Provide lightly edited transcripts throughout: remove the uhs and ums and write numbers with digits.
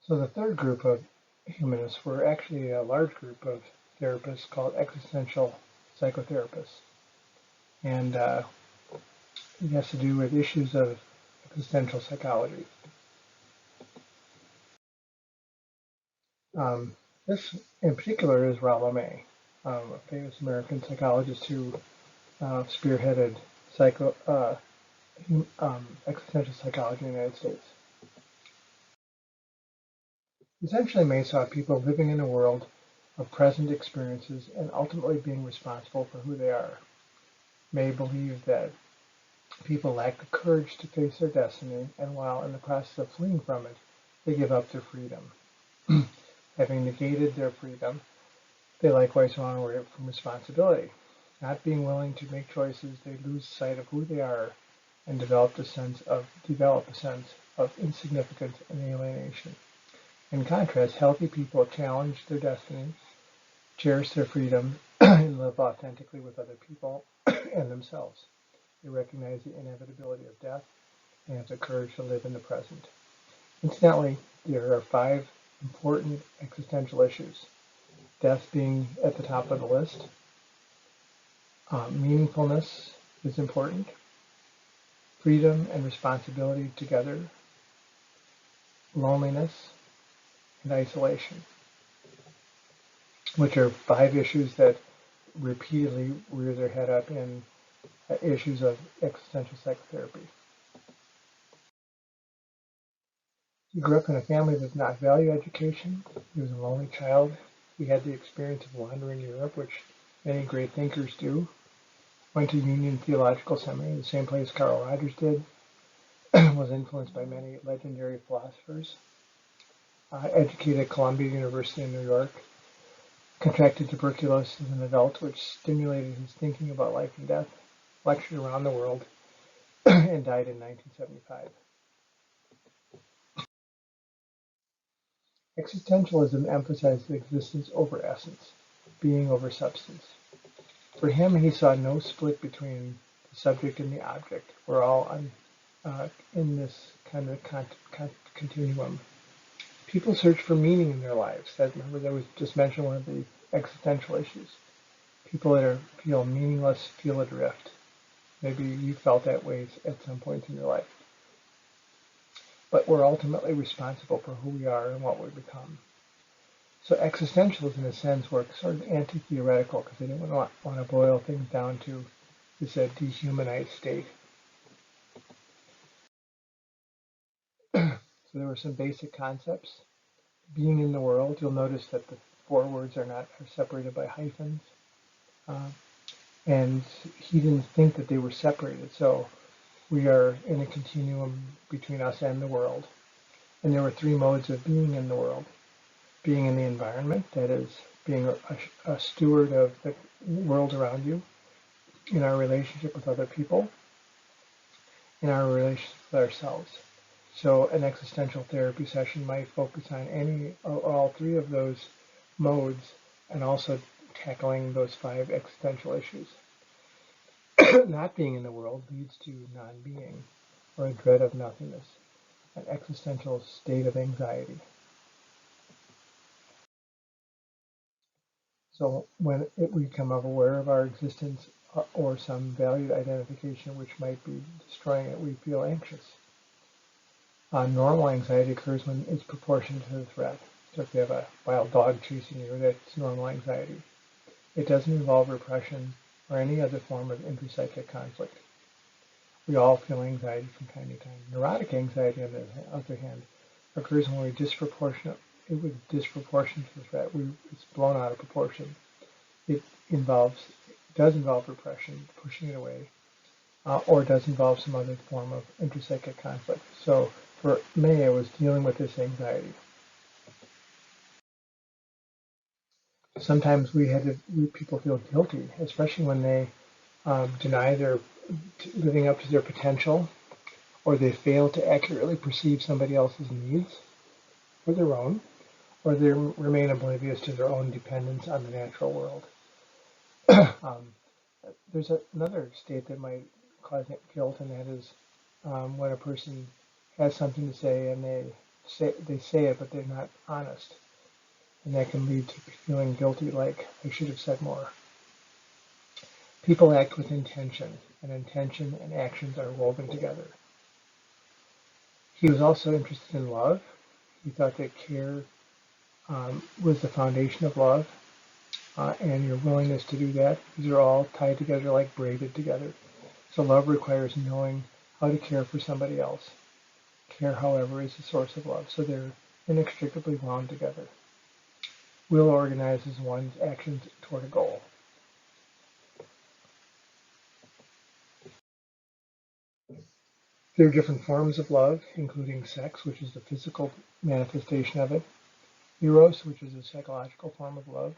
So the third group of humanists were actually a large group of therapists called existential psychotherapists. And it has to do with issues of existential psychology. Um, this in particular is Rollo, a famous American psychologist who spearheaded existential psychology in the United States. Essentially, May saw people living in a world of present experiences and ultimately being responsible for who they are. May believed that people lack the courage to face their destiny, and while in the process of fleeing from it, they give up their freedom. Having negated their freedom, they likewise run away from responsibility. Not being willing to make choices, they lose sight of who they are and develop a sense of insignificance and alienation. In contrast, healthy people challenge their destiny, cherish their freedom, and live authentically with other people and themselves. They recognize the inevitability of death and have the courage to live in the present. Incidentally, there are 5 important existential issues, death being at the top of the list. Meaningfulness is important. Freedom and responsibility together. Loneliness and isolation, which are 5 issues that repeatedly rear their head up in issues of existential psychotherapy. He grew up in a family that did not value education. He was a lonely child. He had the experience of wandering Europe, which many great thinkers do. Went to Union Theological Seminary, the same place Carl Rogers did. Was influenced by many legendary philosophers. Educated at Columbia University in New York. Contracted tuberculosis as an adult, which stimulated his thinking about life and death. Lectured around the world and died in 1975. Existentialism emphasized existence over essence, being over substance. For him, he saw no split between the subject and the object. We're all in this kind of continuum. People search for meaning in their lives. Remember, that was just mentioned one of the existential issues. People that feel meaningless feel adrift. Maybe you felt that way at some point in your life. But we're ultimately responsible for who we are and what we become. So existentialism, in a sense, works sort of anti-theoretical because they didn't want to boil things down to this dehumanized state. So there were some basic concepts. Being in the world, you'll notice that the 4 words are separated by hyphens. And he didn't think that they were separated. So we are in a continuum between us and the world. And there were 3 modes of being in the world. Being in the environment, that is, being a steward of the world around you, in our relationship with other people, in our relationship with ourselves. So an existential therapy session might focus on any or all 3 of those modes and also tackling those 5 existential issues. Not being in the world leads to non-being or a dread of nothingness, an existential state of anxiety. So when we become aware of our existence or some valued identification which might be destroying it, we feel anxious. Normal anxiety occurs when it's proportionate to the threat. So if you have a wild dog chasing you, that's normal anxiety. It doesn't involve repression or any other form of intrapsychic conflict. We all feel anxiety from time to time. Neurotic anxiety, on the other hand, occurs when it was disproportionate to the threat. It's blown out of proportion. It does involve repression, pushing it away, or does involve some other form of intrapsychic conflict. So for May, I was dealing with this anxiety. Sometimes people feel guilty, especially when they deny their living up to their potential, or they fail to accurately perceive somebody else's needs or their own, or they remain oblivious to their own dependence on the natural world. There's another state that might cause guilt, and that is when a person has something to say and they they say it, but they're not honest. And that can lead to feeling guilty, like I should have said more. People act with intention, and intention and actions are woven together. He was also interested in love. He thought that care was the foundation of love, and your willingness to do that. These are all tied together like braided together. So love requires knowing how to care for somebody else. Care, however, is the source of love, so they're inextricably wound together. Will organizes one's actions toward a goal. There are different forms of love, including sex, which is the physical manifestation of it, eros, which is a psychological form of love,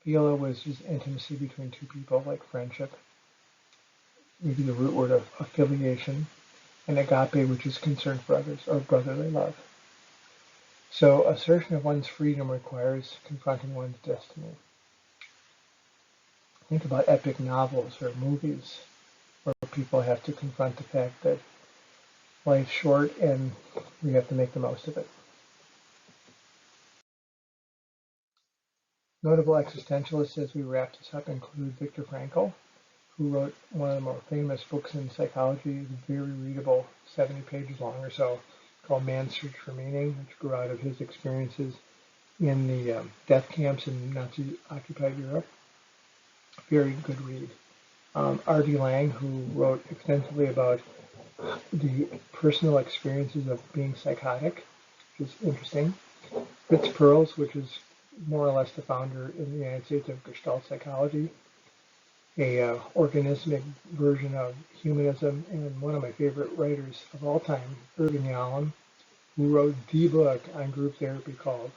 philia, which is intimacy between two people, like friendship, maybe the root word of affiliation, and agape, which is concern for others, or brotherly love. So assertion of one's freedom requires confronting one's destiny. Think about epic novels or movies where people have to confront the fact that life's short and we have to make the most of it. Notable existentialists as we wrap this up include Viktor Frankl, who wrote one of the more famous books in psychology, very readable, 70 pages long or so, called Man's Search for Meaning, which grew out of his experiences in the death camps in Nazi-occupied Europe. Very good read. R.D. Laing, who wrote extensively about the personal experiences of being psychotic, which is interesting. Fritz Perls, which is more or less the founder in the United States of Gestalt psychology, a organismic version of humanism, and one of my favorite writers of all time, Irving Yalom, who wrote the book on group therapy called,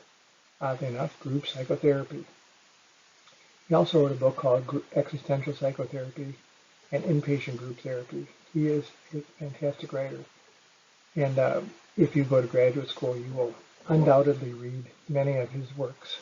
oddly enough, Group Psychotherapy. He also wrote a book called Existential Psychotherapy and Inpatient Group Therapy. He is a fantastic writer. And if you go to graduate school, you will undoubtedly read many of his works.